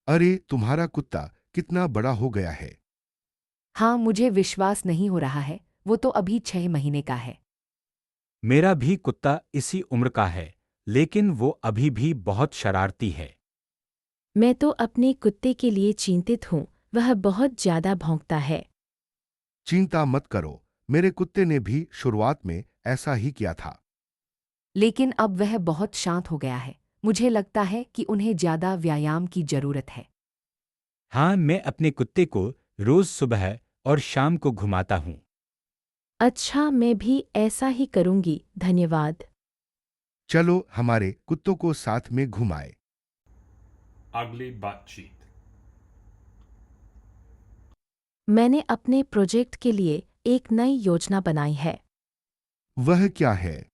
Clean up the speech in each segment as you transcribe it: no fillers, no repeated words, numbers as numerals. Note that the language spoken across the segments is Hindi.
अरे, तुम्हारा कुत्ता कितना बड़ा हो गया है। हाँ, मुझे विश्वास नहीं हो रहा है। वो तो अभी 6 महीने का है। मेरा भी कुत्ता इसी उम्र का है, लेकिन वो अभी भी बहुत शरारती है। मैं तो अपने कुत्ते के लिए चिंतित हूँ, वह बहुत ज्यादा भौंकता है। चिंता मत करो, मेरे कुत्ते ने भी शुरुआत में ऐसा ही किया था। लेकिन अब वह बहुत शांत हो गया है। मुझे लगता है कि उन्हें ज्यादा व्यायाम की जरूरत है। हाँ, मैं अपने कुत्ते को रोज सुबह और शाम को घुमाता हूँ। अच्छा, मैं भी ऐसा ही करूँगी, धन्यवाद। चलो हमारे कुत्तों को साथ में घुमाए। अगली बातचीत। मैंने अपने प्रोजेक्ट के लिए एक नई योजना बनाई है। वह क्या है?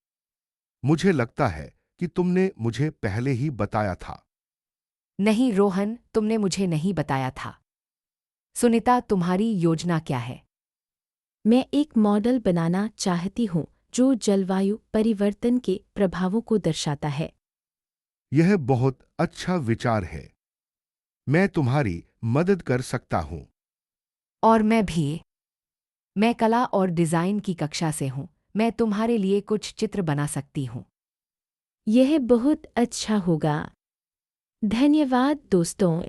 मुझे लगता है कि तुमने मुझे पहले ही बताया था। नहीं रोहन, तुमने मुझे नहीं बताया था। सुनीता, तुम्हारी योजना क्या है? मैं एक मॉडल बनाना चाहती हूँ जो जलवायु परिवर्तन के प्रभावों को दर्शाता है। यह बहुत अच्छा विचार है। मैं तुम्हारी मदद कर सकता हूँ। और मैं भी। मैं कला और डिजाइन की कक्षा से हूँ। मैं तुम्हारे लिए कुछ चित्र बना सकती हूँ। यह बहुत अच्छा होगा। धन्यवाद दोस्तों।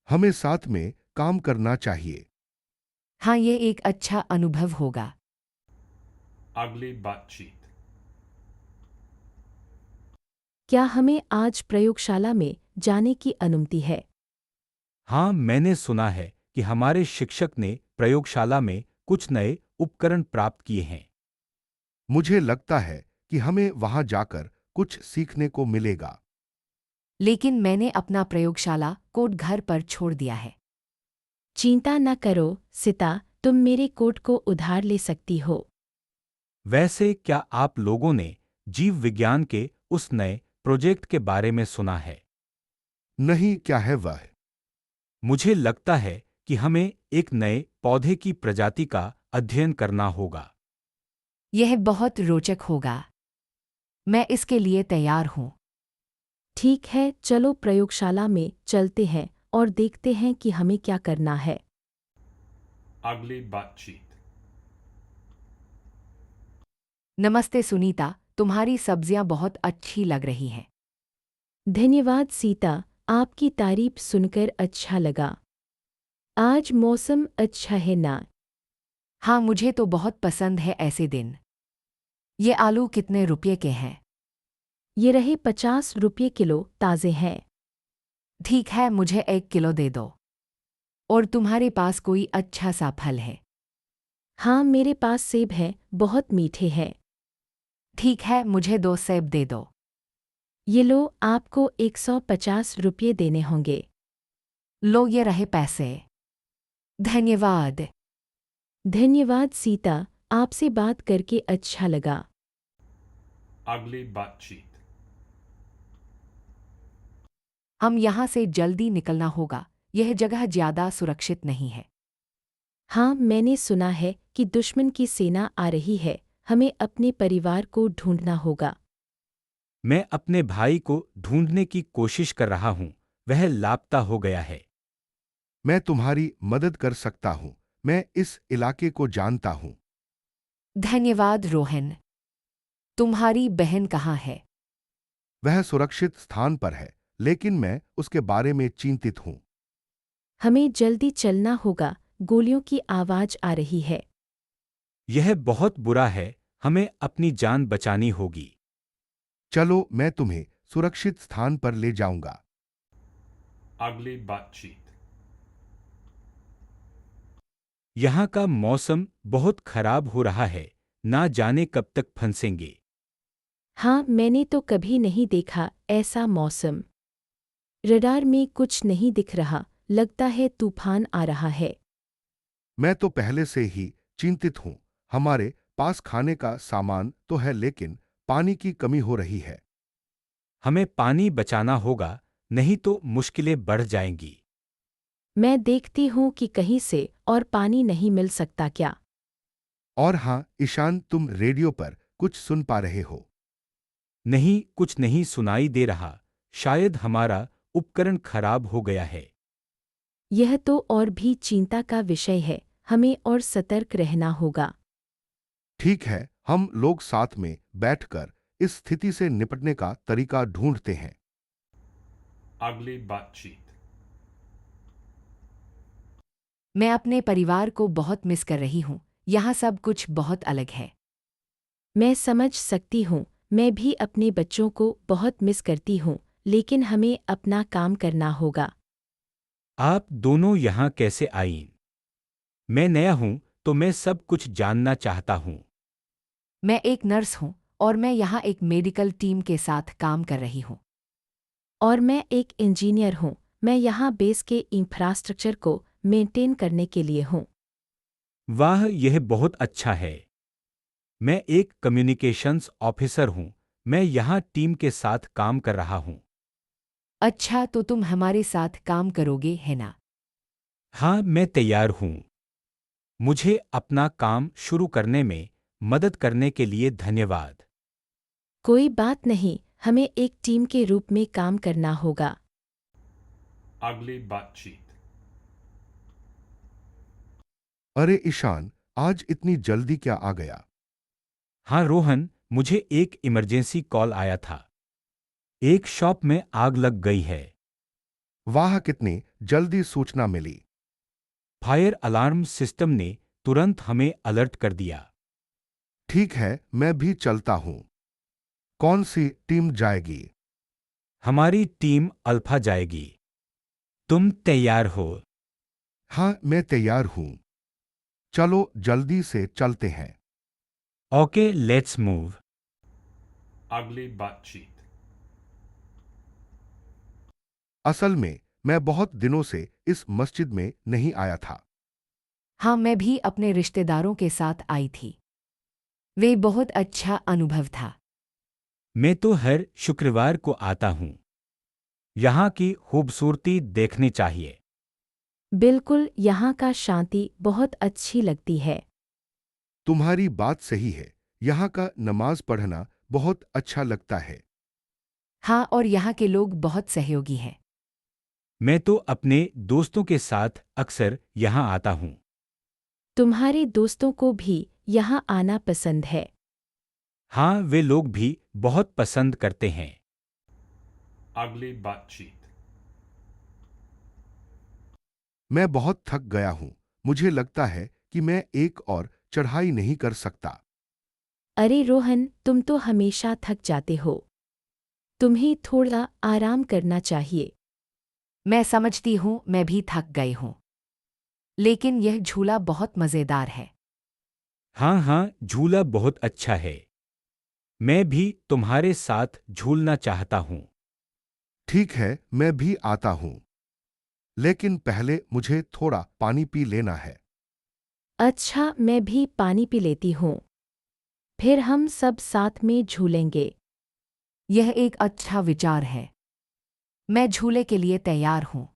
हमें साथ में काम करना चाहिए। हाँ, ये एक अच्छा अनुभव होगा। अगली बातचीत। क्या हमें आज प्रयोगशाला में जाने की अनुमति है? हाँ, मैंने सुना है कि हमारे शिक्षक ने प्रयोगशाला में कुछ नए उपकरण प्राप्त किए हैं। मुझे लगता है कि हमें वहां जाकर कुछ सीखने को मिलेगा। लेकिन मैंने अपना प्रयोगशाला कोड घर पर छोड़ दिया है। चिंता न करो, सिता, तुम मेरे कोट को उधार ले सकती हो। वैसे क्या आप लोगों ने जीव विज्ञान के उस नए प्रोजेक्ट के बारे में सुना है? नहीं, क्या है वह? मुझे लगता है कि हमें एक नए पौधे की प्रजाति का अध्ययन करना होगा। यह बहुत रोचक होगा। मैं इसके लिए तैयार हूँ। ठीक है, चलो प्रयोगशाला में चलते हैं और देखते हैं कि हमें क्या करना है। अगली बातचीत। नमस्ते सुनीता, तुम्हारी सब्जियां बहुत अच्छी लग रही हैं। धन्यवाद सीता, आपकी तारीफ सुनकर अच्छा लगा। आज मौसम अच्छा है ना? हाँ, मुझे तो बहुत पसंद है ऐसे दिन। ये आलू कितने रुपये के हैं? ये रहे 50 रुपये किलो, ताज़े हैं। ठीक है, मुझे 1 किलो दे दो। और तुम्हारे पास कोई अच्छा सा फल है? हाँ, मेरे पास सेब हैं, बहुत मीठे हैं। ठीक है, मुझे 2 सेब दे दो। ये लो, आपको 150 रुपये देने होंगे। लो, ये रहे पैसे। धन्यवाद। धन्यवाद सीता, आपसे बात करके अच्छा लगा। अगली बातचीत। हम यहाँ से जल्दी निकलना होगा। यह जगह ज्यादा सुरक्षित नहीं है। हाँ, मैंने सुना है कि दुश्मन की सेना आ रही है। हमें अपने परिवार को ढूंढना होगा। मैं अपने भाई को ढूंढने की कोशिश कर रहा हूँ। वह लापता हो गया है। मैं तुम्हारी मदद कर सकता हूँ। मैं इस इलाके को जानता हूँ। धन्यवाद रोहन। तुम्हारी बहन कहाँ है? वह सुरक्षित स्थान पर है, लेकिन मैं उसके बारे में चिंतित हूँ। हमें जल्दी चलना होगा, गोलियों की आवाज आ रही है। यह बहुत बुरा है, हमें अपनी जान बचानी होगी। चलो, मैं तुम्हें सुरक्षित स्थान पर ले जाऊंगा। अगली बातचीत। यहाँ का मौसम बहुत खराब हो रहा है, ना जाने कब तक फंसेंगे। हाँ, मैंने तो कभी नहीं देखा ऐसा मौसम। रडार में कुछ नहीं दिख रहा, लगता है तूफान आ रहा है। मैं तो पहले से ही चिंतित हूँ। हमारे पास खाने का सामान तो है, लेकिन पानी की कमी हो रही है। हमें पानी बचाना होगा, नहीं तो मुश्किलें बढ़ जाएंगी। मैं देखती हूँ कि कहीं से और पानी नहीं मिल सकता क्या। और हाँ ईशान, तुम रेडियो पर कुछ सुन पा रहे हो? नहीं, कुछ नहीं सुनाई दे रहा। शायद हमारा उपकरण खराब हो गया है। यह तो और भी चिंता का विषय है, हमें और सतर्क रहना होगा। ठीक है, हम लोग साथ में बैठकर इस स्थिति से निपटने का तरीका ढूंढते हैं। Ugly बातचीत। मैं अपने परिवार को बहुत मिस कर रही हूँ। यहाँ सब कुछ बहुत अलग है। मैं समझ सकती हूँ, मैं भी अपने बच्चों को बहुत मिस करती हूँ, लेकिन हमें अपना काम करना होगा। आप दोनों यहाँ कैसे आईं? मैं नया हूँ तो मैं सब कुछ जानना चाहता हूँ। मैं एक नर्स हूँ और मैं यहाँ एक मेडिकल टीम के साथ काम कर रही हूँ। और मैं एक इंजीनियर हूँ, मैं यहाँ बेस के इंफ्रास्ट्रक्चर को मेंटेन करने के लिए हूँ। वाह, यह बहुत अच्छा है। मैं एक कम्युनिकेशंस ऑफिसर हूँ, मैं यहाँ टीम के साथ काम कर रहा हूँ। अच्छा, तो तुम हमारे साथ काम करोगे, है ना? हाँ, मैं तैयार हूँ। मुझे अपना काम शुरू करने में मदद करने के लिए धन्यवाद। कोई बात नहीं, हमें एक टीम के रूप में काम करना होगा। Ugly बातचीत। अरे ईशान, आज इतनी जल्दी क्या आ गया? हाँ रोहन, मुझे एक इमरजेंसी कॉल आया था। एक शॉप में आग लग गई है। वाह, कितनी जल्दी सूचना मिली। फायर अलार्म सिस्टम ने तुरंत हमें अलर्ट कर दिया। ठीक है, मैं भी चलता हूँ। कौन सी टीम जाएगी? हमारी टीम अल्फा जाएगी। तुम तैयार हो? हाँ, मैं तैयार हूँ। चलो जल्दी से चलते हैं। Okay, let's move. Ugly बातचीत। असल में मैं बहुत दिनों से इस मस्जिद में नहीं आया था। हाँ, मैं भी अपने रिश्तेदारों के साथ आई थी। वे बहुत अच्छा अनुभव था। मैं तो हर शुक्रवार को आता हूँ। यहाँ की खूबसूरती देखनी चाहिए। बिल्कुल, यहाँ का शांति बहुत अच्छी लगती है। तुम्हारी बात सही है, यहाँ का नमाज पढ़ना बहुत अच्छा लगता है। हाँ, और यहाँ के लोग बहुत सहयोगी हैं। मैं तो अपने दोस्तों के साथ अक्सर यहाँ आता हूँ। तुम्हारे दोस्तों को भी यहाँ आना पसंद है। हाँ, वे लोग भी बहुत पसंद करते हैं। Ugly बातचीत। मैं बहुत थक गया हूँ। मुझे लगता है कि मैं एक और चढ़ाई नहीं कर सकता। अरे रोहन, तुम तो हमेशा थक जाते हो। तुम्हें थोड़ा आराम करना चाहिए। मैं समझती हूँ, मैं भी थक गई हूँ। लेकिन यह झूला बहुत मज़ेदार है। हाँ हाँ, झूला बहुत अच्छा है। मैं भी तुम्हारे साथ झूलना चाहता हूँ। ठीक है, मैं भी आता हूँ। लेकिन पहले मुझे थोड़ा पानी पी लेना है। अच्छा, मैं भी पानी पी लेती हूँ। फिर हम सब साथ में झूलेंगे। यह एक अच्छा विचार है। मैं झूले के लिए तैयार हूँ।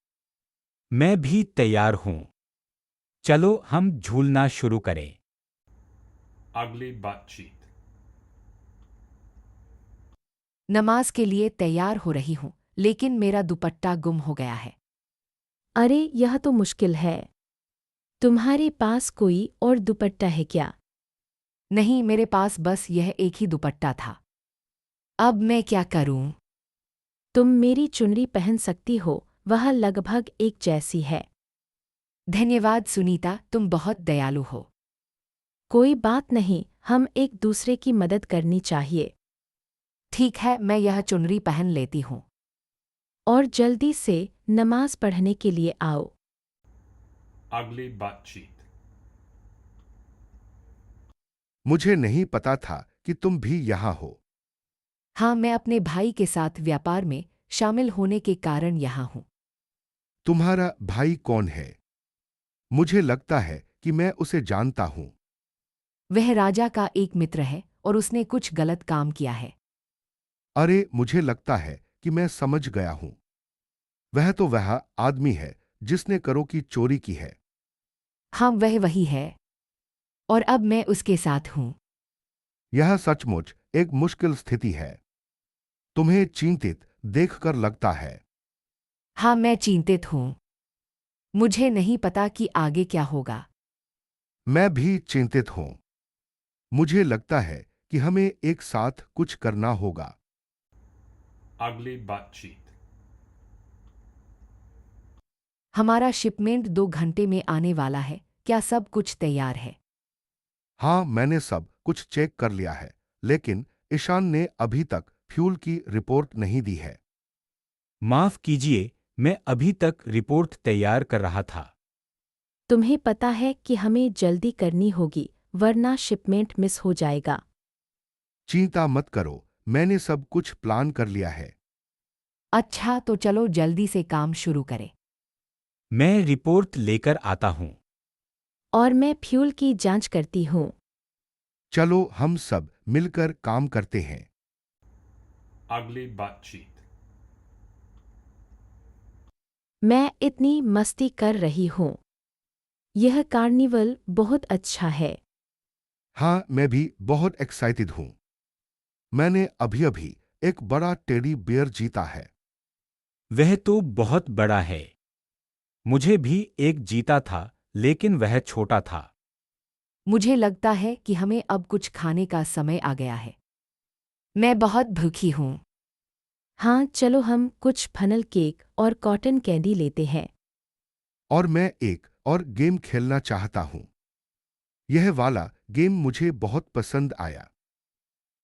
मैं भी तैयार हूँ। चलो हम झूलना शुरू करें। Ugly बातचीत। नमाज के लिए तैयार हो रही हूँ, लेकिन मेरा दुपट्टा गुम हो गया है। अरे, यह तो मुश्किल है। तुम्हारे पास कोई और दुपट्टा है क्या? नहीं, मेरे पास बस यह एक ही दुपट्टा था। अब मैं क्या करूँ? तुम मेरी चुनरी पहन सकती हो, वह लगभग एक जैसी है। धन्यवाद सुनीता, तुम बहुत दयालु हो। कोई बात नहीं, हम एक दूसरे की मदद करनी चाहिए। ठीक है, मैं यह चुनरी पहन लेती हूँ। और जल्दी से नमाज पढ़ने के लिए आओ। Ugly बातचीत। मुझे नहीं पता था कि तुम भी यहाँ हो। हाँ, मैं अपने भाई के साथ व्यापार में शामिल होने के कारण यहाँ हूँ। तुम्हारा भाई कौन है? मुझे लगता है कि मैं उसे जानता हूँ। वह राजा का एक मित्र है और उसने कुछ गलत काम किया है। अरे, मुझे लगता है कि मैं समझ गया हूँ। वह आदमी है जिसने करों की चोरी की है। हाँ, वह वही है। और अब मैं उसके साथ हूँ। यह सचमुच एक मुश्किल स्थिति है। तुम्हें चिंतित देखकर लगता है। हाँ, मैं चिंतित हूँ। मुझे नहीं पता कि आगे क्या होगा। मैं भी चिंतित हूँ। मुझे लगता है कि हमें एक साथ कुछ करना होगा। Ugly butt cheek. हमारा शिपमेंट 2 घंटे में आने वाला है। क्या सब कुछ तैयार है? हाँ, मैंने सब कुछ चेक कर लिया है, लेकिन ईशान ने अभी तक फ्यूल की रिपोर्ट नहीं दी है। माफ कीजिए, मैं अभी तक रिपोर्ट तैयार कर रहा था। तुम्हें पता है कि हमें जल्दी करनी होगी, वरना शिपमेंट मिस हो जाएगा। चिंता मत करो, मैंने सब कुछ प्लान कर लिया है। अच्छा, तो चलो जल्दी से काम शुरू करें। मैं रिपोर्ट लेकर आता हूँ। और मैं फ्यूल की जांच करती हूँ। चलो हम सब मिलकर काम करते हैं। Ugly butt cheek. मैं इतनी मस्ती कर रही हूँ। यह कार्निवल बहुत अच्छा है। हाँ, मैं भी बहुत एक्साइटेड हूँ। मैंने अभी अभी एक बड़ा टेडी बियर जीता है। वह तो बहुत बड़ा है। मुझे भी एक जीता था, लेकिन वह छोटा था। मुझे लगता है कि हमें अब कुछ खाने का समय आ गया है। मैं बहुत भूखी हूँ। हाँ, चलो हम कुछ फनल केक और कॉटन कैंडी लेते हैं। और मैं एक और गेम खेलना चाहता हूँ। यह वाला गेम मुझे बहुत पसंद आया।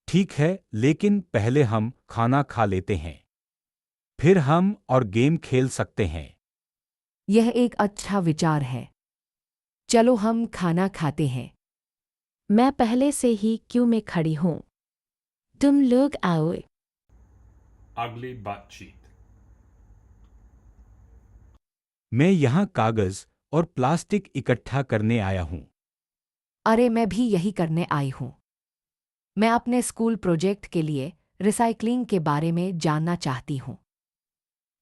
ठीक है, लेकिन पहले हम खाना खा लेते हैं। फिर हम और गेम खेल सकते हैं। यह एक अच्छा विचार है। चलो हम खाना खाते हैं। मैं पहले से ही क्यू में खड़ी हूँ। तुम लोग आओ। Ugly butt cheek. मैं यहाँ कागज और प्लास्टिक इकट्ठा करने आया हूँ। अरे, मैं भी यही करने आई हूँ। मैं अपने स्कूल प्रोजेक्ट के लिए रिसाइकलिंग के बारे में जानना चाहती हूँ।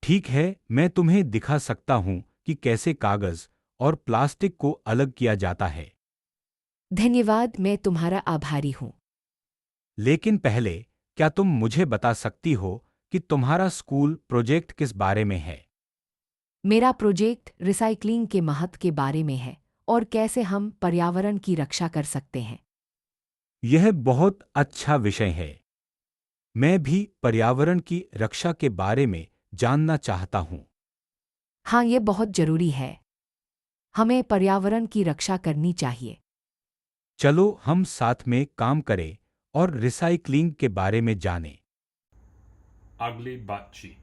ठीक है, मैं तुम्हें दिखा सकता हूँ कि कैसे कागज और प्लास्टिक को अलग किया जाता है। धन्यवाद, मैं तुम्हारा आभारी हूँ। लेकिन पहले, क्या तुम मुझे बता सकती हो कि तुम्हारा स्कूल प्रोजेक्ट किस बारे में है? मेरा प्रोजेक्ट रिसाइकलिंग के महत्व के बारे में है और कैसे हम पर्यावरण की रक्षा कर सकते हैं। यह बहुत अच्छा विषय है। मैं भी पर्यावरण की रक्षा के बारे में जानना चाहता हूँ। हाँ, ये बहुत जरूरी है। हमें पर्यावरण की रक्षा करनी चाहिए। चलो हम साथ में काम करें और रिसाइकलिंग के बारे में जानें। Ugly butt cheek.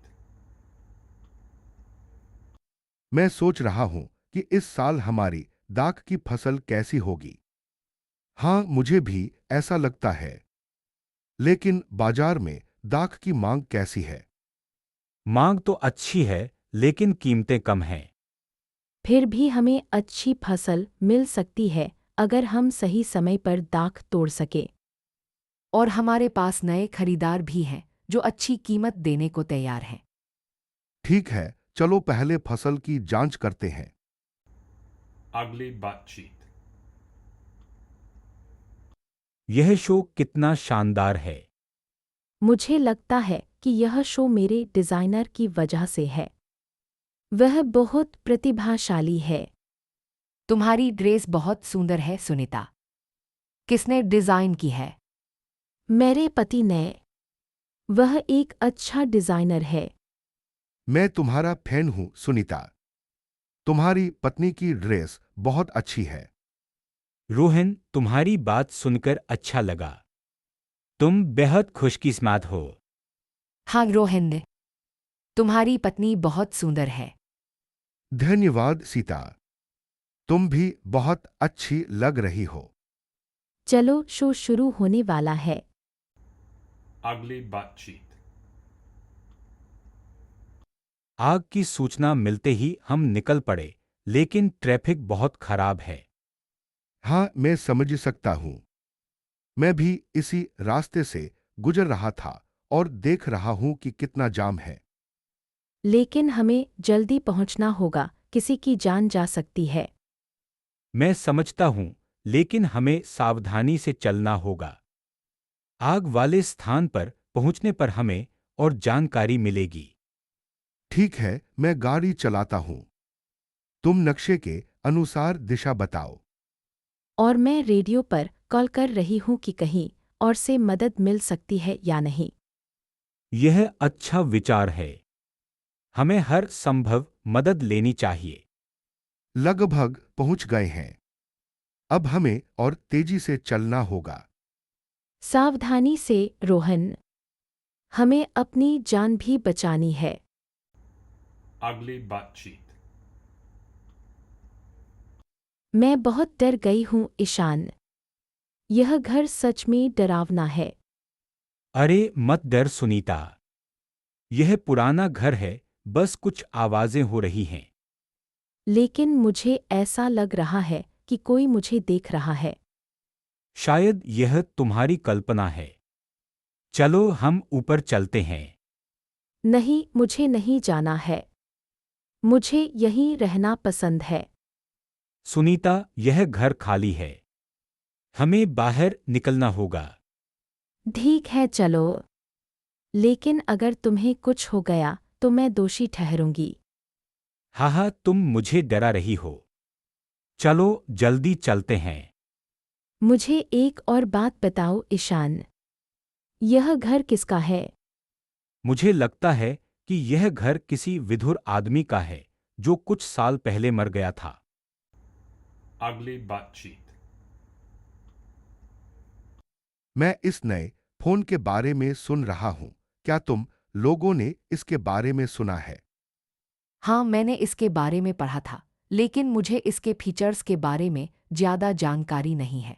मैं सोच रहा हूँ कि इस साल हमारी दाख की फसल कैसी होगी। हाँ, मुझे भी ऐसा लगता है। लेकिन बाजार में दाख की मांग कैसी है? मांग तो अच्छी है, लेकिन कीमतें कम हैं। फिर भी हमें अच्छी फसल मिल सकती है अगर हम सही समय पर दाख तोड़ सके। और हमारे पास नए खरीदार भी हैं जो अच्छी कीमत देने को तैयार हैं। ठीक है, चलो पहले फसल की जांच करते हैं। Ugly butt cheek. यह शो कितना शानदार है। मुझे लगता है कि यह शो मेरे डिज़ाइनर की वजह से है। वह बहुत प्रतिभाशाली है। तुम्हारी ड्रेस बहुत सुंदर है, सुनीता। किसने डिजाइन की है? मेरे पति ने। वह एक अच्छा डिज़ाइनर है। मैं तुम्हारा फैन हूँ, सुनीता। तुम्हारी पत्नी की ड्रेस बहुत अच्छी है। रोहन, तुम्हारी बात सुनकर अच्छा लगा। तुम बेहद खुशकिस्मत हो। हाँ रोहिंद, तुम्हारी पत्नी बहुत सुंदर है। धन्यवाद सीता। तुम भी बहुत अच्छी लग रही हो। चलो शो शुरू होने वाला है। Ugly butt cheek. आग की सूचना मिलते ही हम निकल पड़े, लेकिन ट्रैफिक बहुत खराब है। हाँ, मैं समझ सकता हूँ। मैं भी इसी रास्ते से गुजर रहा था और देख रहा हूँ कि कितना जाम है। लेकिन हमें जल्दी पहुंचना होगा, किसी की जान जा सकती है। मैं समझता हूँ, लेकिन हमें सावधानी से चलना होगा। आग वाले स्थान पर पहुंचने पर हमें और जानकारी मिलेगी। ठीक है, मैं गाड़ी चलाता हूँ। तुम नक्शे के अनुसार दिशा बताओ। और मैं रेडियो पर कॉल कर रही हूँ कि कहीं और से मदद मिल सकती है या नहीं। यह अच्छा विचार है। हमें हर संभव मदद लेनी चाहिए। लगभग पहुंच गए हैं। अब हमें और तेजी से चलना होगा। सावधानी से, रोहन। हमें अपनी जान भी बचानी है। अगली बातचीत। मैं बहुत डर गई हूँ, ईशान। यह घर सच में डरावना है। अरे मत डर सुनीता। यह पुराना घर है, बस कुछ आवाजें हो रही हैं। लेकिन मुझे ऐसा लग रहा है कि कोई मुझे देख रहा है। शायद यह तुम्हारी कल्पना है। चलो हम ऊपर चलते हैं। नहीं, मुझे नहीं जाना है। मुझे यहीं रहना पसंद है। सुनीता, यह घर खाली है। हमें बाहर निकलना होगा। ठीक है, चलो। लेकिन अगर तुम्हें कुछ हो गया तो मैं दोषी ठहरूंगी। हाँ, तुम मुझे डरा रही हो। चलो जल्दी चलते हैं। मुझे एक और बात बताओ, ईशान। यह घर किसका है? मुझे लगता है कि यह घर किसी विधुर आदमी का है जो कुछ साल पहले मर गया था। अगली बातचीत। मैं इस नए फोन के बारे में सुन रहा हूं। क्या तुम लोगों ने इसके बारे में सुना है? हाँ, मैंने इसके बारे में पढ़ा था, लेकिन मुझे इसके फीचर्स के बारे में ज़्यादा जानकारी नहीं है।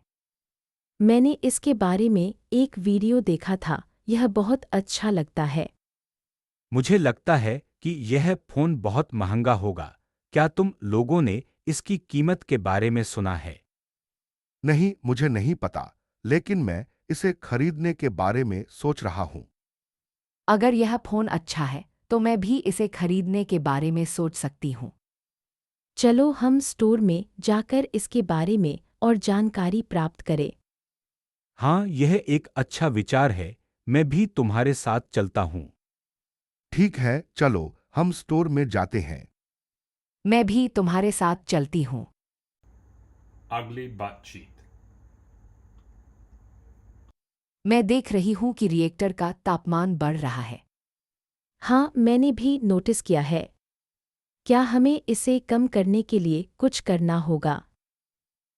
मैंने इसके बारे में एक वीडियो देखा था। यह बहुत अच्छा लगता है। मुझे लगता है कि यह फोन बहुत महंगा होगा। क्या तुम लोगों ने इसकी कीमत के बारे में सुना है? नहीं, मुझे नहीं पता, लेकिन मैं इसे खरीदने के बारे में सोच रहा हूं। अगर यह फ़ोन अच्छा है, तो मैं भी इसे खरीदने के बारे में सोच सकती हूँ। चलो हम स्टोर में जाकर इसके बारे में और जानकारी प्राप्त करें। हाँ, यह एक अच्छा विचार है। मैं भी तुम्हारे साथ चलता हूँ। ठीक है, चलो हम स्टोर में जाते हैं। मैं भी तुम्हारे साथ चलती हूँ। अगली बातचीत। मैं देख रही हूँ कि रिएक्टर का तापमान बढ़ रहा है। हाँ, मैंने भी नोटिस किया है। क्या हमें इसे कम करने के लिए कुछ करना होगा?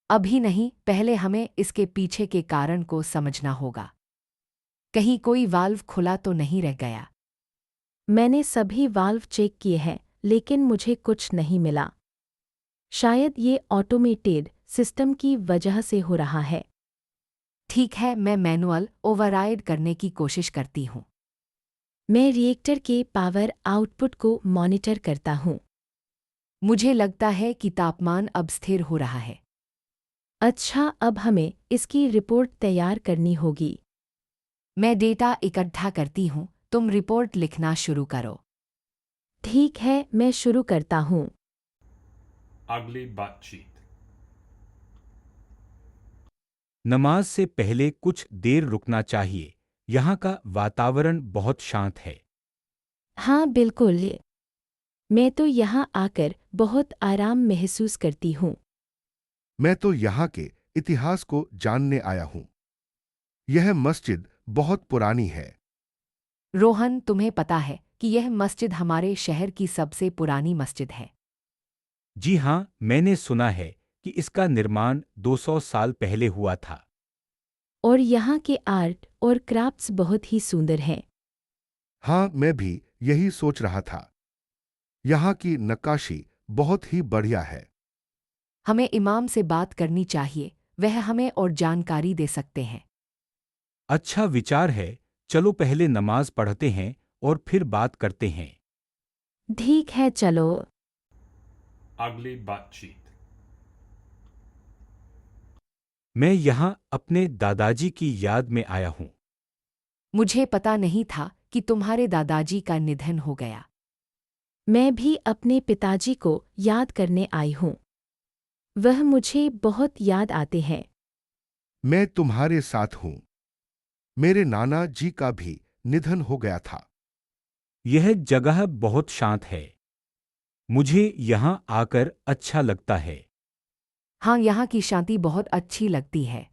अभी नहीं, पहले हमें इसके पीछे के कारण को समझना होगा। कहीं कोई वाल्व खुला तो नहीं रह गया। मैंने सभी वाल्व चेक किए हैं, लेकिन मुझे कुछ नहीं मिला। शायद ये ऑटोमेटेड सिस्टम की वजह से हो रहा है। ठीक है, मैं मैनुअल ओवरराइड करने की कोशिश करती हूँ। मैं रिएक्टर के पावर आउटपुट को मॉनिटर करता हूँ। मुझे लगता है कि तापमान अब स्थिर हो रहा है। अच्छा, अब हमें इसकी रिपोर्ट तैयार करनी होगी। मैं डेटा इकट्ठा करती हूँ, तुम रिपोर्ट लिखना शुरू करो। ठीक है, मैं शुरू करता हूँ। अगली बातचीत। नमाज से पहले कुछ देर रुकना चाहिए। यहाँ का वातावरण बहुत शांत है। हाँ, बिल्कुल। मैं तो यहाँ आकर बहुत आराम महसूस करती हूँ। मैं तो यहाँ के इतिहास को जानने आया हूँ। यह मस्जिद बहुत पुरानी है। रोहन, तुम्हें पता है कि यह मस्जिद हमारे शहर की सबसे पुरानी मस्जिद है। जी हाँ, मैंने सुना है कि इसका निर्माण 200 साल पहले हुआ था। और यहाँ के आर्ट और क्राफ्ट्स बहुत ही सुंदर हैं। हाँ, मैं भी यही सोच रहा था। यहाँ की नक्काशी बहुत ही बढ़िया है। हमें इमाम से बात करनी चाहिए, वह हमें और जानकारी दे सकते हैं। अच्छा विचार है। चलो पहले नमाज पढ़ते हैं और फिर बात करते हैं। ठीक है, चलो। अगली बातचीत। मैं यहाँ अपने दादाजी की याद में आया हूँ। मुझे पता नहीं था कि तुम्हारे दादाजी का निधन हो गया। मैं भी अपने पिताजी को याद करने आई हूँ। वह मुझे बहुत याद आते हैं। मैं तुम्हारे साथ हूँ। मेरे नाना जी का भी निधन हो गया था। यह जगह बहुत शांत है। मुझे यहाँ आकर अच्छा लगता है। हाँ, यहाँ की शांति बहुत अच्छी लगती है।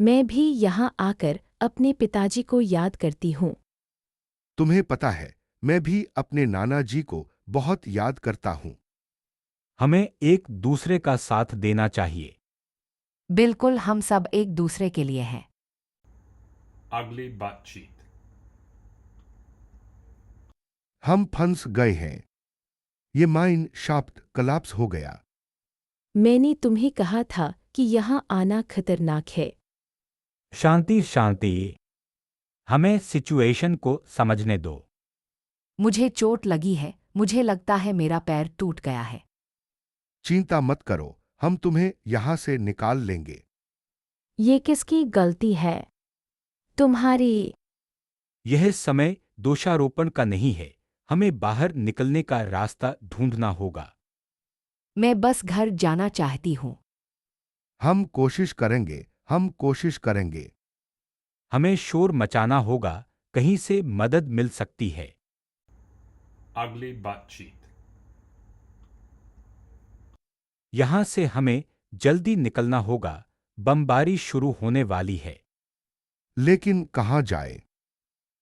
मैं भी यहाँ आकर अपने पिताजी को याद करती हूँ। तुम्हें पता है, मैं भी अपने नाना जी को बहुत याद करता हूँ। हमें एक दूसरे का साथ देना चाहिए। बिल्कुल, हम सब एक दूसरे के लिए हैं। Ugly बातचीत। हम फंस गए हैं। ये माइन शाफ्ट कलाप्स हो गया। मैंने तुम्हें कहा था कि यहाँ आना खतरनाक है। शांति शांति। हमें सिचुएशन को समझने दो। मुझे चोट लगी है, मुझे लगता है मेरा पैर टूट गया है। चिंता मत करो, हम तुम्हें यहां से निकाल लेंगे। ये किसकी गलती है? तुम्हारी। यह समय दोषारोपण का नहीं है। हमें बाहर निकलने का रास्ता ढूंढना होगा। मैं बस घर जाना चाहती हूँ। हम कोशिश करेंगे, हम कोशिश करेंगे। हमें शोर मचाना होगा, कहीं से मदद मिल सकती है। Ugly बातचीत। यहां से हमें जल्दी निकलना होगा, बमबारी शुरू होने वाली है। लेकिन कहां जाए?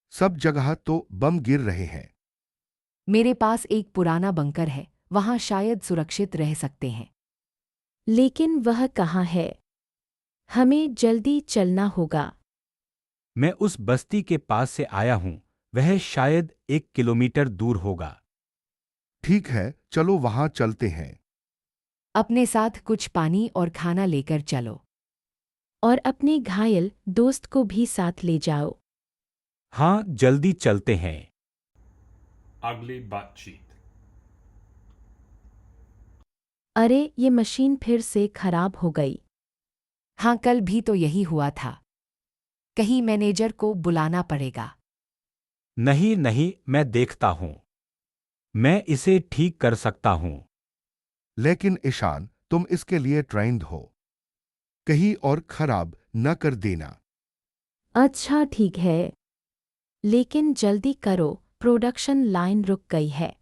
सब जगह तो बम गिर रहे हैं। मेरे पास एक पुराना बंकर है, वहाँ शायद सुरक्षित रह सकते हैं। लेकिन वह कहाँ है? हमें जल्दी चलना होगा। मैं उस बस्ती के पास से आया हूं, वह शायद 1 किलोमीटर दूर होगा। ठीक है, चलो वहां चलते हैं। अपने साथ कुछ पानी और खाना लेकर चलो। और अपने घायल दोस्त को भी साथ ले जाओ। हाँ, जल्दी चलते हैं। Ugly बातचीत। अरे, ये मशीन फिर से खराब हो गई। हाँ, कल भी तो यही हुआ था। कहीं मैनेजर को बुलाना पड़ेगा। नहीं नहीं, मैं देखता हूं। मैं इसे ठीक कर सकता हूं। लेकिन ईशान, तुम इसके लिए ट्रेंड हो। कहीं और खराब न कर देना। अच्छा ठीक है। लेकिन जल्दी करो, प्रोडक्शन लाइन रुक गई है।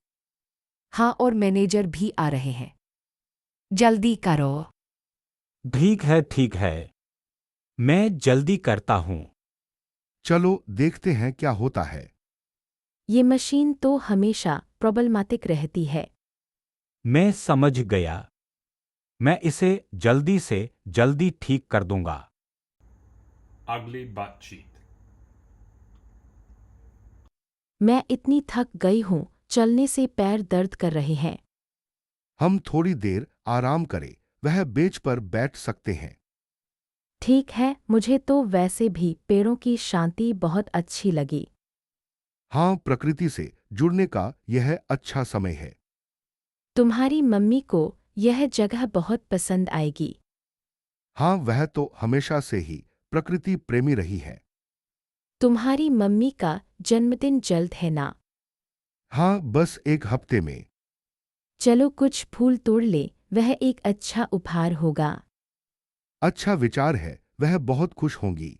हाँ, और मैनेजर भी आ रहे हैं। जल्दी करो। ठीक है ठीक है। मैं जल्दी करता हूं। चलो देखते हैं क्या होता है। ये मशीन तो हमेशा प्रॉब्लमैटिक रहती है। मैं समझ गया। मैं इसे जल्दी से जल्दी ठीक कर दूंगा। Ugly बातचीत। मैं इतनी थक गई हूँ, चलने से पैर दर्द कर रहे हैं। हम थोड़ी देर आराम करें, वह बेंच पर बैठ सकते हैं। ठीक है, मुझे तो वैसे भी पेड़ों की शांति बहुत अच्छी लगी। हाँ, प्रकृति से जुड़ने का यह अच्छा समय है। तुम्हारी मम्मी को यह जगह बहुत पसंद आएगी। हाँ, वह तो हमेशा से ही प्रकृति प्रेमी रही है। तुम्हारी मम्मी का जन्मदिन जल्द है ना? हाँ, बस एक हफ्ते में। चलो कुछ फूल तोड़ ले, वह एक अच्छा उपहार होगा। अच्छा विचार है, वह बहुत खुश होंगी।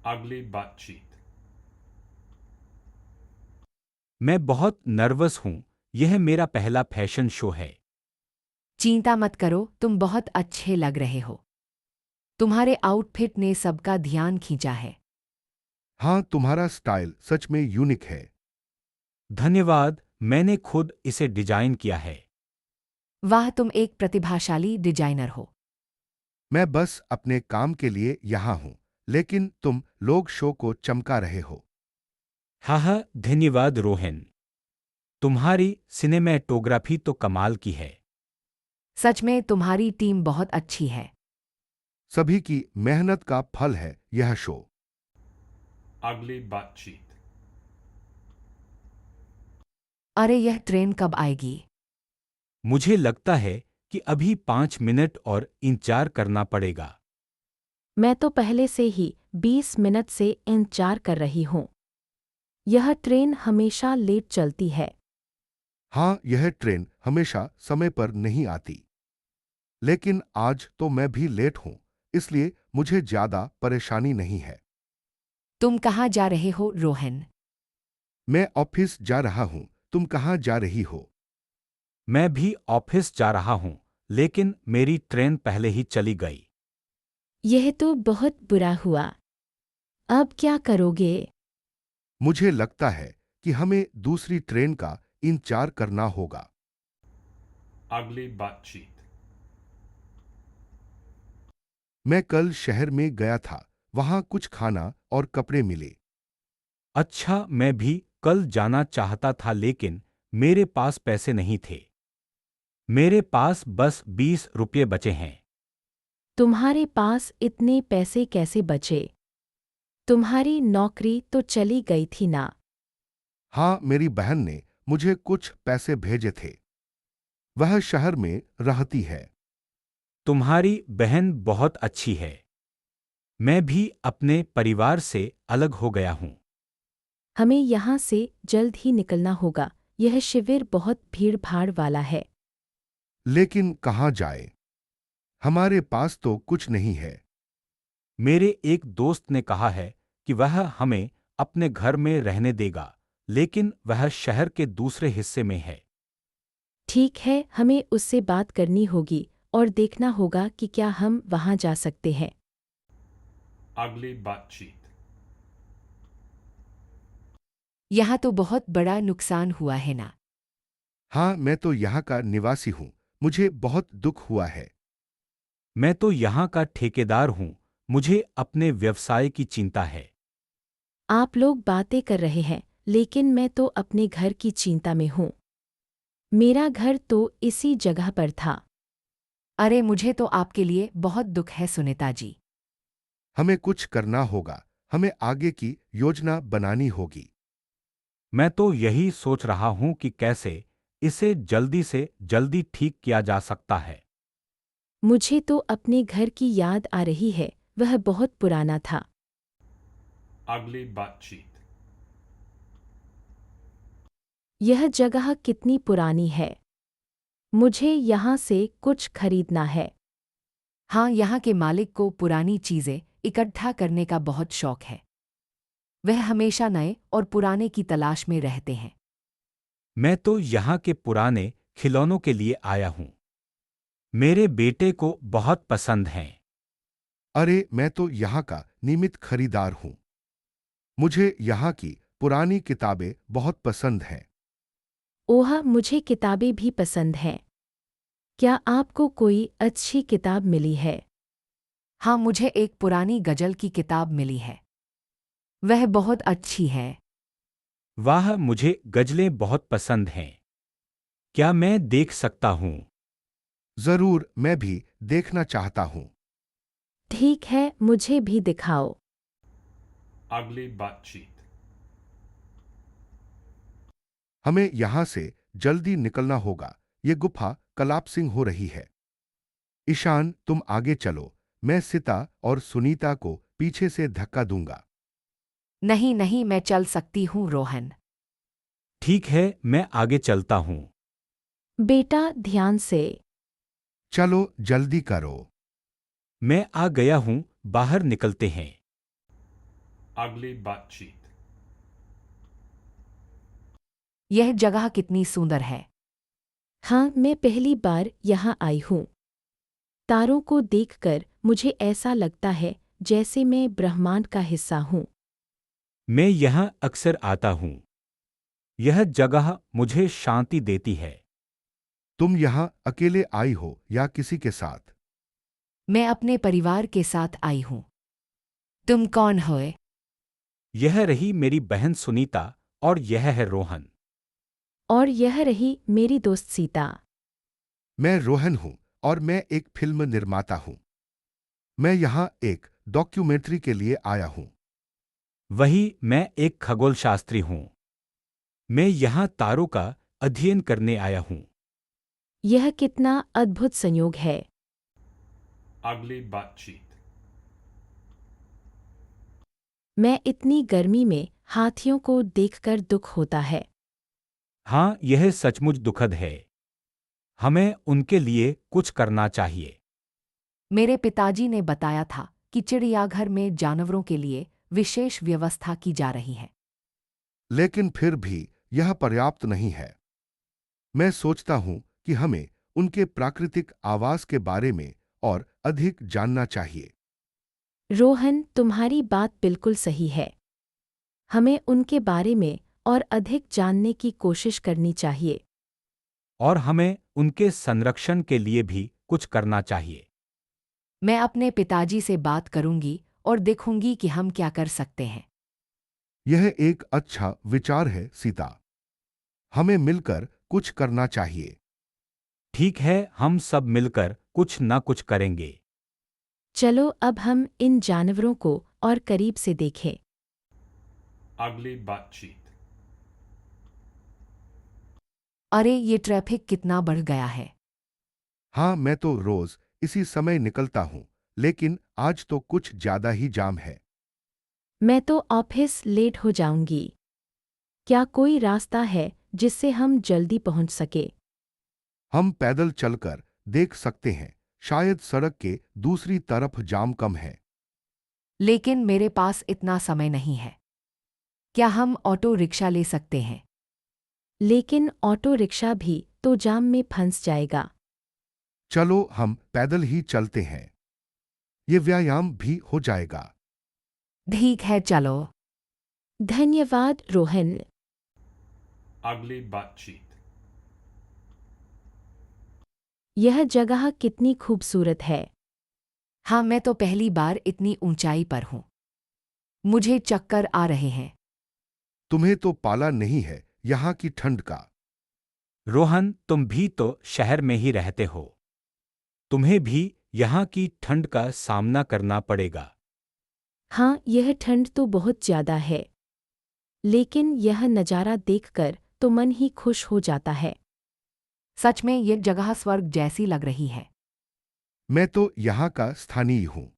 Ugly बातचीत। मैं बहुत नर्वस हूं। यह मेरा पहला फैशन शो है। चिंता मत करो, तुम बहुत अच्छे लग रहे हो। तुम्हारे आउटफिट ने सबका ध्यान खींचा है। हाँ, तुम्हारा स्टाइल सच में यूनिक है। धन्यवाद, मैंने खुद इसे डिजाइन किया है। वाह, तुम एक प्रतिभाशाली डिजाइनर हो। मैं बस अपने काम के लिए यहाँ हूँ, लेकिन तुम लोग शो को चमका रहे हो। हाँ, धन्यवाद रोहन। तुम्हारी सिनेमेटोग्राफी तो कमाल की है। सच में तुम्हारी टीम बहुत अच्छी है। सभी की मेहनत का फल है यह शो। Ugly बातचीत। अरे, यह ट्रेन कब आएगी? मुझे लगता है कि अभी 5 मिनट और इंतजार करना पड़ेगा। मैं तो पहले से ही 20 मिनट से इंतजार कर रही हूँ। यह ट्रेन हमेशा लेट चलती है। हाँ, यह ट्रेन हमेशा समय पर नहीं आती। लेकिन आज तो मैं भी लेट हूँ, इसलिए मुझे ज्यादा परेशानी नहीं है। तुम कहाँ जा रहे हो रोहन? मैं ऑफिस जा रहा हूं। तुम कहाँ जा रही हो? मैं भी ऑफिस जा रहा हूं, लेकिन मेरी ट्रेन पहले ही चली गई। यह तो बहुत बुरा हुआ। अब क्या करोगे? मुझे लगता है कि हमें दूसरी ट्रेन का इंतजार करना होगा। Ugly butt cheek. मैं कल शहर में गया था। वहां कुछ खाना और कपड़े मिले। अच्छा, मैं भी कल जाना चाहता था, लेकिन मेरे पास पैसे नहीं थे। मेरे पास बस 20 रुपये बचे हैं। तुम्हारे पास इतने पैसे कैसे बचे? तुम्हारी नौकरी तो चली गई थी ना? हाँ, मेरी बहन ने मुझे कुछ पैसे भेजे थे। वह शहर में रहती है। तुम्हारी बहन बहुत अच्छी है। मैं भी अपने परिवार से अलग हो गया हूँ। हमें यहाँ से जल्द ही निकलना होगा। यह शिविर बहुत भीड़-भाड़ वाला है। लेकिन कहाँ जाए? हमारे पास तो कुछ नहीं है। मेरे एक दोस्त ने कहा है कि वह हमें अपने घर में रहने देगा, लेकिन वह शहर के दूसरे हिस्से में है। ठीक है, हमें उससे बात करनी होगी और देखना होगा कि क्या हम वहाँ जा सकते हैं। Ugly butt cheek. यहाँ तो बहुत बड़ा नुकसान हुआ है ना। हाँ, मैं तो यहाँ का निवासी हूँ। मुझे बहुत दुख हुआ है। मैं तो यहाँ का ठेकेदार हूँ। मुझे अपने व्यवसाय की चिंता है। आप लोग बातें कर रहे हैं, लेकिन मैं तो अपने घर की चिंता में हूँ। मेरा घर तो इसी जगह पर था। अरे मुझे तो आपके लिए बहुत दुख है सुनीता जी। हमें कुछ करना होगा। हमें आगे की योजना बनानी होगी। मैं तो यही सोच रहा हूँ कि कैसे इसे जल्दी से जल्दी ठीक किया जा सकता है। मुझे तो अपने घर की याद आ रही है। वह बहुत पुराना था। Ugly butt cheek. यह जगह कितनी पुरानी है। मुझे यहाँ से कुछ खरीदना है। हाँ, यहाँ के मालिक को पुरानी चीजें इकट्ठा करने का बहुत शौक है। वह हमेशा नए और पुराने की तलाश में रहते हैं। मैं तो यहाँ के पुराने खिलौनों के लिए आया हूँ। मेरे बेटे को बहुत पसंद हैं। अरे, मैं तो यहाँ का नियमित खरीदार हूँ। मुझे यहाँ की पुरानी किताबें बहुत पसंद हैं। ओह, मुझे किताबें भी पसंद हैं। क्या आपको कोई अच्छी किताब मिली है? हाँ, मुझे एक पुरानी गजल की किताब मिली है। वह बहुत अच्छी है। वाह, मुझे गजलें बहुत पसंद हैं। क्या मैं देख सकता हूँ? जरूर, मैं भी देखना चाहता हूँ। ठीक है, मुझे भी दिखाओ। Ugly butt cheek. हमें यहाँ से जल्दी निकलना होगा। ये गुफा कलाप्सिंग हो रही है। ईशान, तुम आगे चलो। मैं सिता और सुनीता को पीछे से धक्का दूंगा। नहीं नहीं, मैं चल सकती हूँ रोहन। ठीक है, मैं आगे चलता हूँ। बेटा, ध्यान से। चलो, जल्दी करो। मैं आ गया हूँ, बाहर निकलते हैं। Ugly butt cheek. यह जगह कितनी सुंदर है। हाँ, मैं पहली बार यहाँ आई हूँ। तारों को देखकर मुझे ऐसा लगता है जैसे मैं ब्रह्मांड का हिस्सा हूँ। मैं यहाँ अक्सर आता हूँ। यह जगह मुझे शांति देती है। तुम यहाँ अकेले आई हो या किसी के साथ? मैं अपने परिवार के साथ आई हूँ। तुम कौन होए? यह रही मेरी बहन सुनीता और यह है रोहन। और यह रही मेरी दोस्त सीता। मैं रोहन हूँ और मैं एक फिल्म निर्माता हूँ। मैं यहाँ एक डॉक्यूमेंट्री के लिए आया हूँ। वही, मैं एक खगोलशास्त्री हूँ। मैं यहाँ तारों का अध्ययन करने आया हूँ। यह कितना अद्भुत संयोग है। Ugly butt cheek. मैं इतनी गर्मी में हाथियों को देखकर दुख होता है। हाँ, यह सचमुच दुखद है। हमें उनके लिए कुछ करना चाहिए। मेरे पिताजी ने बताया था कि चिड़ियाघर में जानवरों के लिए विशेष व्यवस्था की जा रही है। लेकिन फिर भी यह पर्याप्त नहीं है। मैं सोचता हूं कि हमें उनके प्राकृतिक आवास के बारे में और अधिक जानना चाहिए। रोहन, तुम्हारी बात बिल्कुल सही है। हमें उनके बारे में और अधिक जानने की कोशिश करनी चाहिए। और हमें उनके संरक्षण के लिए भी कुछ करना चाहिए। मैं अपने पिताजी से बात करूंगी और देखूंगी कि हम क्या कर सकते हैं। यह एक अच्छा विचार है सीता। हमें मिलकर कुछ करना चाहिए। ठीक है, हम सब मिलकर कुछ न कुछ करेंगे। चलो अब हम इन जानवरों को और करीब से देखें। अगली बातचीत। अरे ये ट्रैफिक कितना बढ़ गया है। हाँ, मैं तो रोज इसी समय निकलता हूं, लेकिन आज तो कुछ ज्यादा ही जाम है। मैं तो ऑफिस लेट हो जाऊंगी। क्या कोई रास्ता है जिससे हम जल्दी पहुंच सके? हम पैदल चलकर देख सकते हैं। शायद सड़क के दूसरी तरफ जाम कम है। लेकिन मेरे पास इतना समय नहीं है। क्या हम ऑटो रिक्शा ले सकते हैं? लेकिन ऑटो रिक्शा भी तो जाम में फंस जाएगा। चलो हम पैदल ही चलते हैं। ये व्यायाम भी हो जाएगा। ठीक है, चलो। धन्यवाद रोहन। अगली बातचीत। यह जगह कितनी खूबसूरत है। हाँ, मैं तो पहली बार इतनी ऊंचाई पर हूँ। मुझे चक्कर आ रहे हैं। तुम्हें तो पाला नहीं है यहाँ की ठंड का। रोहन, तुम भी तो शहर में ही रहते हो। तुम्हें भी यहाँ की ठंड का सामना करना पड़ेगा। हाँ, यह ठंड तो बहुत ज्यादा है। लेकिन यह नज़ारा देखकर तो मन ही खुश हो जाता है। सच में ये जगह स्वर्ग जैसी लग रही है। मैं तो यहाँ का स्थानीय हूँ।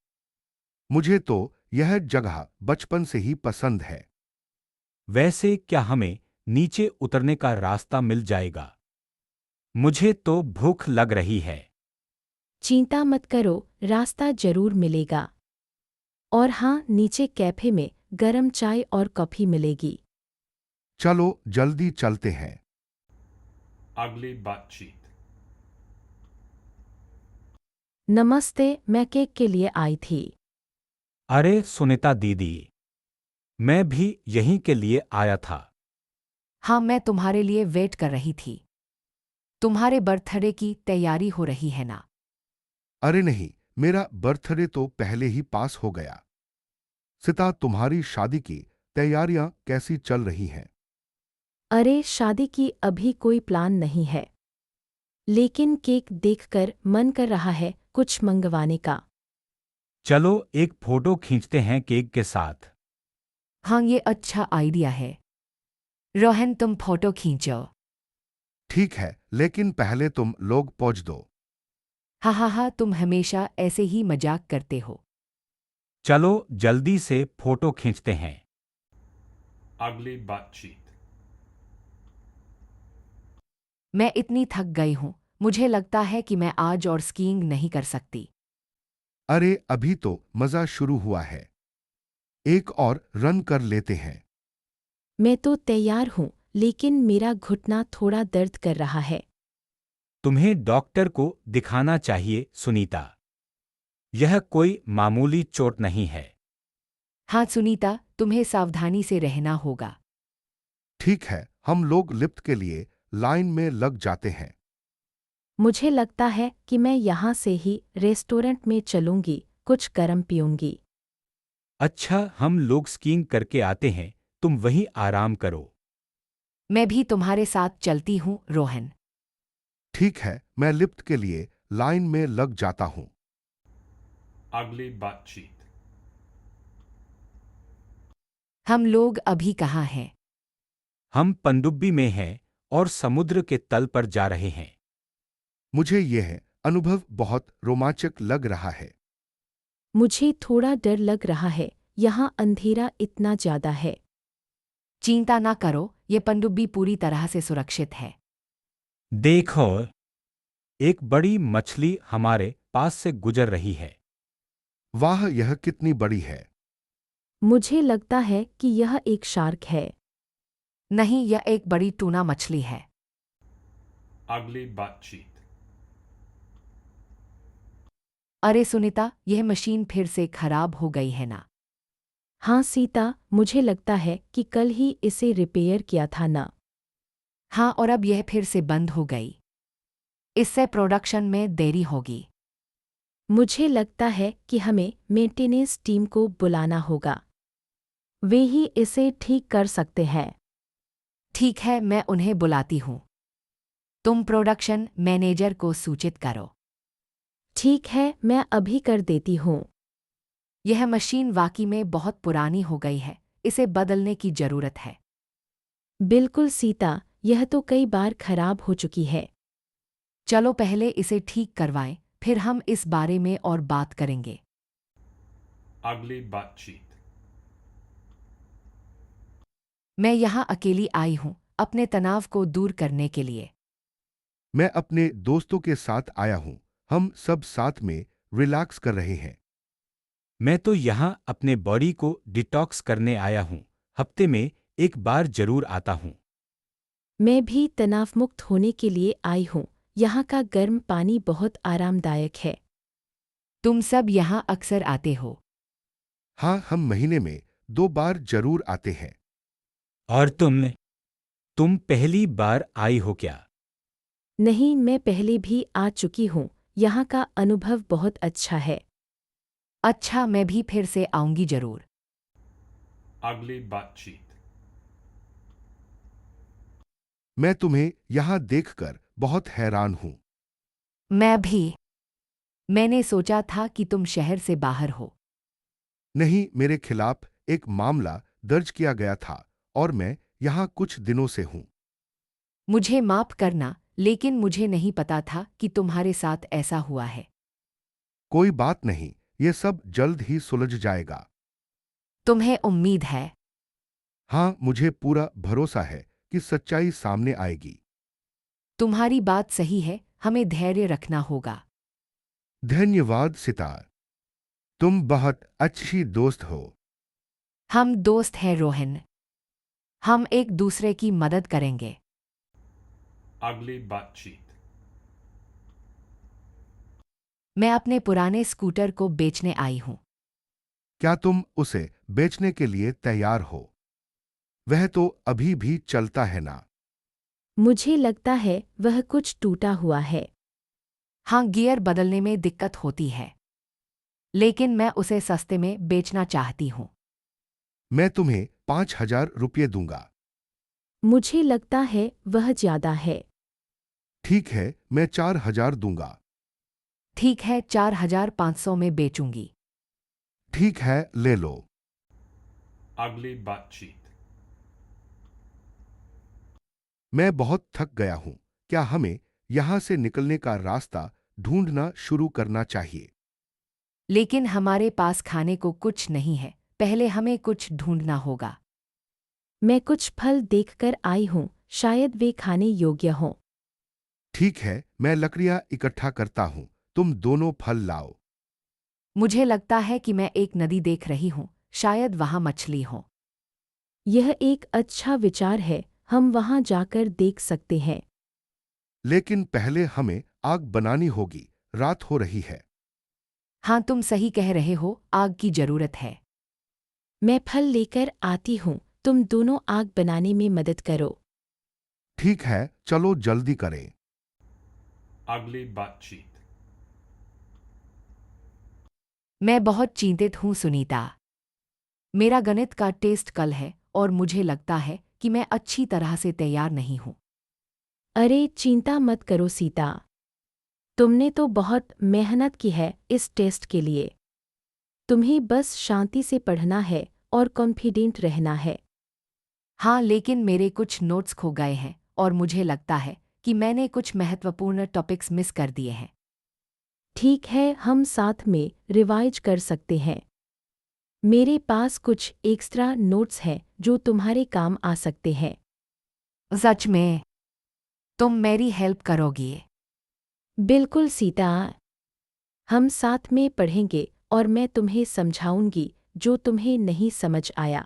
मुझे तो यह जगह बचपन से ही पसंद है। वैसे क्या हमें नीचे उतरने का रास्ता मिल जाएगा? मुझे तो भूख लग रही है। चिंता मत करो, रास्ता जरूर मिलेगा। और हाँ, नीचे कैफे में गरम चाय और कॉफी मिलेगी। चलो जल्दी चलते हैं। अगली बातचीत। नमस्ते, मैं केक के लिए आई थी। अरे सुनीता दीदी, मैं भी यहीं के लिए आया था। हाँ, मैं तुम्हारे लिए वेट कर रही थी। तुम्हारे बर्थडे की तैयारी हो रही है ना? अरे नहीं, मेरा बर्थडे तो पहले ही पास हो गया। सीता, तुम्हारी शादी की तैयारियां कैसी चल रही हैं? अरे शादी की अभी कोई प्लान नहीं है। लेकिन केक देखकर मन कर रहा है कुछ मंगवाने का। चलो एक फोटो खींचते हैं केक के साथ। हाँ, ये अच्छा आइडिया है। रोहन, तुम फोटो खींचो। ठीक है, लेकिन पहले तुम लोग पहुंच दो। हाँ हाँ हाँ, तुम हमेशा ऐसे ही मजाक करते हो। चलो जल्दी से फोटो खींचते हैं। अगली बातचीत। मैं इतनी थक गई हूँ। मुझे लगता है कि मैं आज और स्कीइंग नहीं कर सकती। अरे अभी तो मजा शुरू हुआ है। एक और रन कर लेते हैं। मैं तो तैयार हूँ, लेकिन मेरा घुटना थोड़ा दर्द कर रहा है। तुम्हें डॉक्टर को दिखाना चाहिए सुनीता। यह कोई मामूली चोट नहीं है। हाँ सुनीता, तुम्हें सावधानी से रहना होगा। ठीक है, हम लोग लिफ्ट के लिए लाइन में लग जाते हैं। मुझे लगता है कि मैं यहाँ से ही रेस्टोरेंट में चलूंगी, कुछ गर्म पीऊंगी। अच्छा, हम लोग स्कीइंग करके आते हैं, तुम वहीं आराम करो। मैं भी तुम्हारे साथ चलती हूँ रोहन। ठीक है, मैं लिफ्ट के लिए लाइन में लग जाता हूं। अगली बातचीत। हम लोग अभी कहाँ हैं? हम पनडुब्बी में हैं और समुद्र के तल पर जा रहे हैं। मुझे यह अनुभव बहुत रोमांचक लग रहा है। मुझे थोड़ा डर लग रहा है, यहाँ अंधेरा इतना ज्यादा है। चिंता ना करो, ये पनडुब्बी पूरी तरह से सुरक्षित है। देखो, एक बड़ी मछली हमारे पास से गुजर रही है। वाह, यह कितनी बड़ी है। मुझे लगता है कि यह एक शार्क है। नहीं, यह एक बड़ी टूना मछली है। Ugly butt cheek. अरे सुनीता, यह मशीन फिर से खराब हो गई है ना? हाँ सीता, मुझे लगता है कि कल ही इसे रिपेयर किया था ना। हाँ, और अब यह फिर से बंद हो गई। इससे प्रोडक्शन में देरी होगी। मुझे लगता है कि हमें मेंटेनेंस टीम को बुलाना होगा। वे ही इसे ठीक कर सकते हैं। ठीक है, मैं उन्हें बुलाती हूँ। तुम प्रोडक्शन मैनेजर को सूचित करो। ठीक है, मैं अभी कर देती हूँ। यह मशीन वाकई में बहुत पुरानी हो गई है, इसे बदलने की जरूरत है। बिल्कुल सीता, यह तो कई बार खराब हो चुकी है। चलो पहले इसे ठीक करवाएं, फिर हम इस बारे में और बात करेंगे। Ugly butt cheek. मैं यहाँ अकेली आई हूँ, अपने तनाव को दूर करने के लिए। मैं अपने दोस्तों के साथ आया हूं। हम सब साथ में रिलैक्स कर रहे हैं। मैं तो यहाँ अपने बॉडी को डिटॉक्स करने आया हूँ। हफ्ते में एक बार जरूर आता हूँ। मैं भी तनावमुक्त होने के लिए आई हूँ। यहाँ का गर्म पानी बहुत आरामदायक है। तुम सब यहाँ अक्सर आते हो? हाँ, हम महीने में 2 बार जरूर आते हैं। और तुम पहली बार आई हो क्या? नहीं, मैं पहले भी आ चुकी हूँ। यहाँ का अनुभव बहुत अच्छा है। अच्छा, मैं भी फिर से आऊंगी जरूर। Ugly butt cheek. मैं तुम्हें यहाँ देखकर बहुत हैरान हूं। मैं भी। मैंने सोचा था कि तुम शहर से बाहर हो। नहीं, मेरे खिलाफ एक मामला दर्ज किया गया था और मैं यहाँ कुछ दिनों से हूँ। मुझे माफ करना, लेकिन मुझे नहीं पता था कि तुम्हारे साथ ऐसा हुआ है। कोई बात नहीं, ये सब जल्द ही सुलझ जाएगा। तुम्हें उम्मीद है? हाँ, मुझे पूरा भरोसा है कि सच्चाई सामने आएगी। तुम्हारी बात सही है, हमें धैर्य रखना होगा। धन्यवाद सितार, तुम बहुत अच्छी दोस्त हो। हम दोस्त हैं रोहन। हम एक दूसरे की मदद करेंगे। Ugly butt cheek. मैं अपने पुराने स्कूटर को बेचने आई हूँ। क्या तुम उसे बेचने के लिए तैयार हो? वह तो अभी भी चलता है ना? मुझे लगता है वह कुछ टूटा हुआ है। हाँ, गियर बदलने में दिक्कत होती है, लेकिन मैं उसे सस्ते में बेचना चाहती हूँ। मैं तुम्हें 5,000 रुपये दूंगा। मुझे लगता है वह ज्यादा है। ठीक है, मैं 4,000 दूंगा। ठीक है, 4,500 में बेचूंगी। ठीक है, ले लो। Ugly butt cheek. मैं बहुत थक गया हूं। क्या हमें यहां से निकलने का रास्ता ढूंढना शुरू करना चाहिए? लेकिन हमारे पास खाने को कुछ नहीं है, पहले हमें कुछ ढूंढना होगा। मैं कुछ फल देखकर आई हूँ, शायद वे खाने योग्य हों। ठीक है, मैं लकड़ियां इकट्ठा करता हूं। तुम दोनों फल लाओ। मुझे लगता है कि मैं एक नदी देख रही हूँ, शायद वहाँ मछली हो। यह एक अच्छा विचार है, हम वहाँ जाकर देख सकते हैं। लेकिन पहले हमें आग बनानी होगी, रात हो रही है। हाँ, तुम सही कह रहे हो, आग की जरूरत है। मैं फल लेकर आती हूँ, तुम दोनों आग बनाने में मदद करो। ठीक है, चलो जल्दी करें। Ugly butt cheek. मैं बहुत चिंतित हूँ सुनीता। मेरा गणित का टेस्ट कल है और मुझे लगता है कि मैं अच्छी तरह से तैयार नहीं हूँ। अरे चिंता मत करो सीता, तुमने तो बहुत मेहनत की है इस टेस्ट के लिए। तुम्हें बस शांति से पढ़ना है और कॉन्फिडेंट रहना है। हाँ, लेकिन मेरे कुछ नोट्स खो गए हैं और मुझे लगता है कि मैंने कुछ महत्वपूर्ण टॉपिक्स मिस कर दिए हैं। ठीक है, हम साथ में रिवाइज कर सकते हैं। मेरे पास कुछ एक्स्ट्रा नोट्स हैं जो तुम्हारे काम आ सकते हैं। सच में? तुम मेरी हेल्प करोगी? बिल्कुल सीता, हम साथ में पढ़ेंगे और मैं तुम्हें समझाऊंगी जो तुम्हें नहीं समझ आया।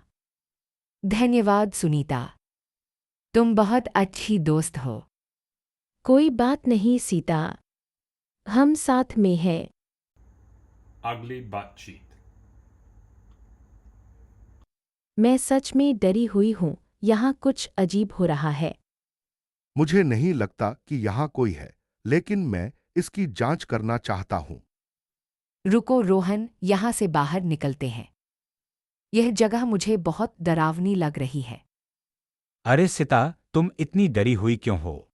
धन्यवाद सुनीता। तुम बहुत अच्छी दोस्त हो। कोई बात नहीं सीता, हम साथ में हैं। Ugly butt cheek. मैं सच में डरी हुई हूँ, यहाँ कुछ अजीब हो रहा है। मुझे नहीं लगता कि यहाँ कोई है, लेकिन मैं इसकी जांच करना चाहता हूँ। रुको रोहन, यहाँ से बाहर निकलते हैं। यह जगह मुझे बहुत डरावनी लग रही है। अरे सिता, तुम इतनी डरी हुई क्यों हो?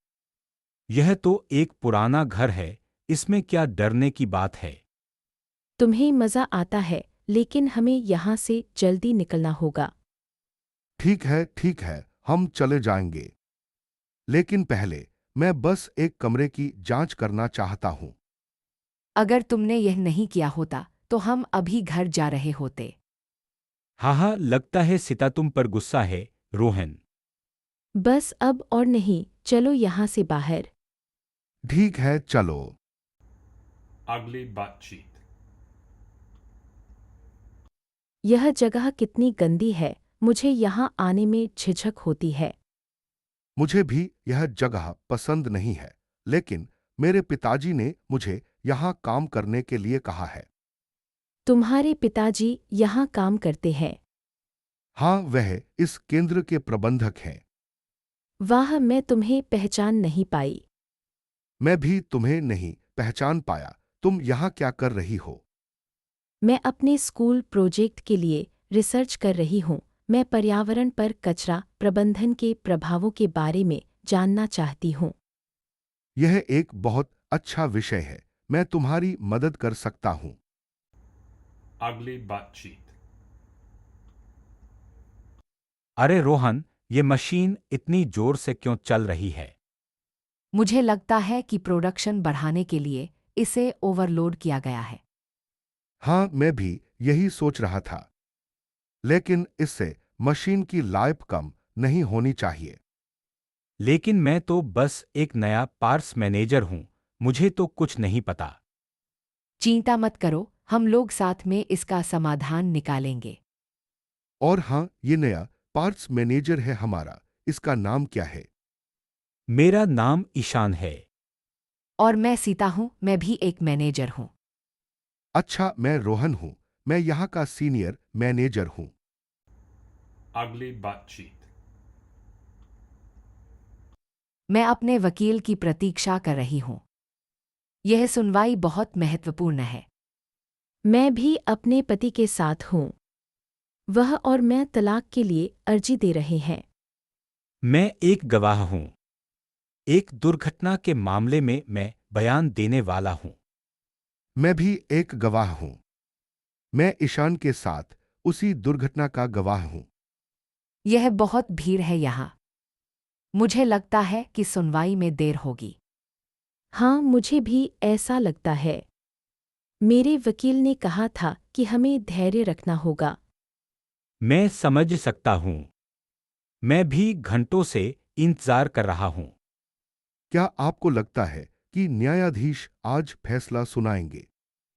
यह तो एक पुराना घर है, इसमें क्या डरने की बात है? तुम्हें मज़ा आता है, लेकिन हमें यहाँ से जल्दी निकलना होगा। ठीक है, हम चले जाएंगे। लेकिन पहले मैं बस एक कमरे की जांच करना चाहता हूँ। अगर तुमने यह नहीं किया होता तो हम अभी घर जा रहे होते। हाँ, लगता है सिता तुम पर गुस्सा है, रोहन। बस अब और नहीं, चलो यहाँ से बाहर। ठीक है, चलो। Ugly butt cheek. यह जगह कितनी गंदी है, मुझे यहाँ आने में झिझक होती है। मुझे भी यह जगह पसंद नहीं है, लेकिन मेरे पिताजी ने मुझे यहाँ काम करने के लिए कहा है। तुम्हारे पिताजी यहाँ काम करते हैं? हाँ, वह इस केंद्र के प्रबंधक हैं। वाह, मैं तुम्हें पहचान नहीं पाई। मैं भी तुम्हें नहीं पहचान पाया। तुम यहाँ क्या कर रही हो? मैं अपने स्कूल प्रोजेक्ट के लिए रिसर्च कर रही हूँ। मैं पर्यावरण पर कचरा प्रबंधन के प्रभावों के बारे में जानना चाहती हूँ। यह एक बहुत अच्छा विषय है। मैं तुम्हारी मदद कर सकता हूँ। Ugly butt cheek. अरे रोहन, ये मशीन इतनी जोर से क्यों चल रही है? मुझे लगता है कि प्रोडक्शन बढ़ाने के लिए इसे ओवरलोड किया गया है। हाँ, मैं भी यही सोच रहा था। लेकिन इससे मशीन की लाइफ कम नहीं होनी चाहिए। लेकिन मैं तो बस एक नया पार्ट्स मैनेजर हूँ, मुझे तो कुछ नहीं पता। चिंता मत करो, हम लोग साथ में इसका समाधान निकालेंगे। और हाँ, ये नया पार्ट्स मैनेजर है हमारा। इसका नाम क्या है? मेरा नाम ईशान है। और मैं सीता हूँ, मैं भी एक मैनेजर हूँ। अच्छा, मैं रोहन हूँ। मैं यहाँ का सीनियर मैनेजर हूँ। Ugly butt cheek. मैं अपने वकील की प्रतीक्षा कर रही हूँ। यह सुनवाई बहुत महत्वपूर्ण है। मैं भी अपने पति के साथ हूँ। वह और मैं तलाक के लिए अर्जी दे रहे हैं। मैं एक गवाह हूँ। एक दुर्घटना के मामले में मैं बयान देने वाला हूँ। मैं भी एक गवाह हूँ। मैं ईशान के साथ उसी दुर्घटना का गवाह हूँ। यह बहुत भीड़ है यहाँ। मुझे लगता है कि सुनवाई में देर होगी। हाँ, मुझे भी ऐसा लगता है। मेरे वकील ने कहा था कि हमें धैर्य रखना होगा। मैं समझ सकता हूँ। मैं भी घंटों से इंतजार कर रहा हूँ। क्या आपको लगता है कि न्यायाधीश आज फैसला सुनाएंगे?